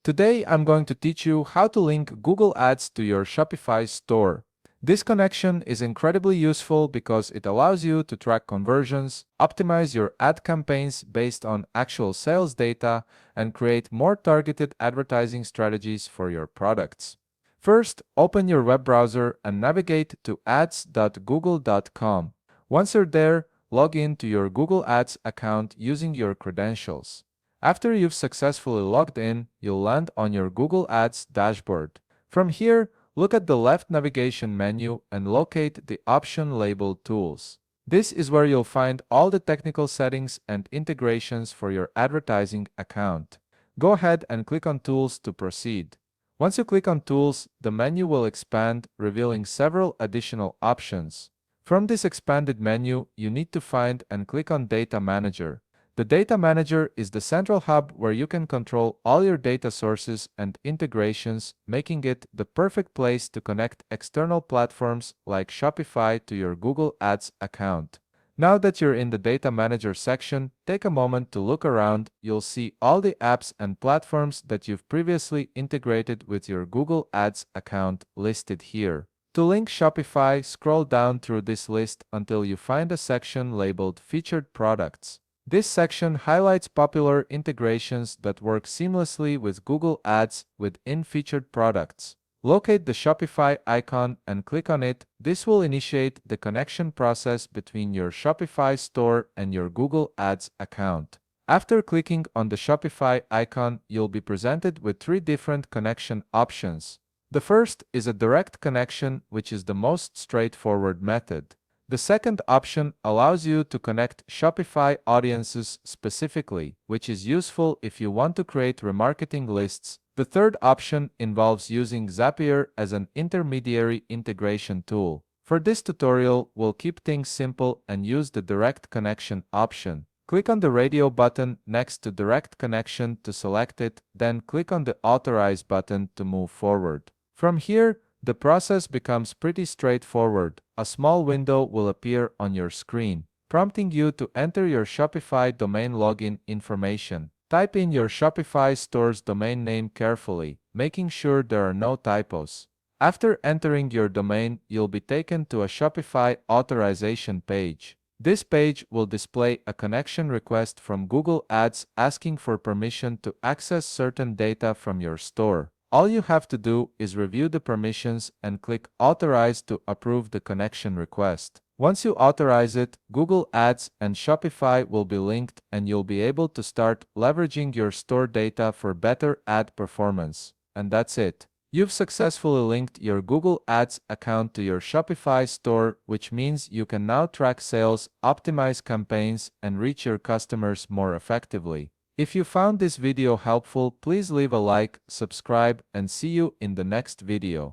Today, I'm going to teach you how to link Google Ads to your Shopify store. This connection is incredibly useful because it allows you to track conversions, optimize your ad campaigns based on actual sales data, and create more targeted advertising strategies for your products. First, open your web browser and navigate to ads.google.com. Once you're there, log in to your Google Ads account using your credentials. After you've successfully logged in, you'll land on your Google Ads dashboard. From here, look at the left navigation menu and locate the option labeled Tools. This is where you'll find all the technical settings and integrations for your advertising account. Go ahead and click on Tools to proceed. Once you click on Tools, the menu will expand, revealing several additional options. From this expanded menu, you need to find and click on Data Manager. The Data Manager is the central hub where you can control all your data sources and integrations, making it the perfect place to connect external platforms like Shopify to your Google Ads account. Now that you're in the Data Manager section, take a moment to look around. You'll see all the apps and platforms that you've previously integrated with your Google Ads account listed here. To link Shopify, scroll down through this list until you find a section labeled Featured Products. This section highlights popular integrations that work seamlessly with Google Ads within featured products. Locate the Shopify icon and click on it. This will initiate the connection process between your Shopify store and your Google Ads account. After clicking on the Shopify icon, you'll be presented with three different connection options. The first is a direct connection, which is the most straightforward method. The second option allows you to connect Shopify audiences specifically, which is useful if you want to create remarketing lists. The third option involves using Zapier as an intermediary integration tool. For this tutorial, we'll keep things simple and use the direct connection option. Click on the radio button next to direct connection to select it, then click on the authorize button to move forward. From here, the process becomes pretty straightforward. A small window will appear on your screen, prompting you to enter your Shopify domain login information. Type in your Shopify store's domain name carefully, making sure there are no typos. After entering your domain, you'll be taken to a Shopify authorization page. This page will display a connection request from Google Ads asking for permission to access certain data from your store. All you have to do is review the permissions and click Authorize to approve the connection request. Once you authorize it, Google Ads and Shopify will be linked and you'll be able to start leveraging your store data for better ad performance. And that's it. You've successfully linked your Google Ads account to your Shopify store, which means you can now track sales, optimize campaigns, and reach your customers more effectively. If you found this video helpful, please leave a like, subscribe, and see you in the next video.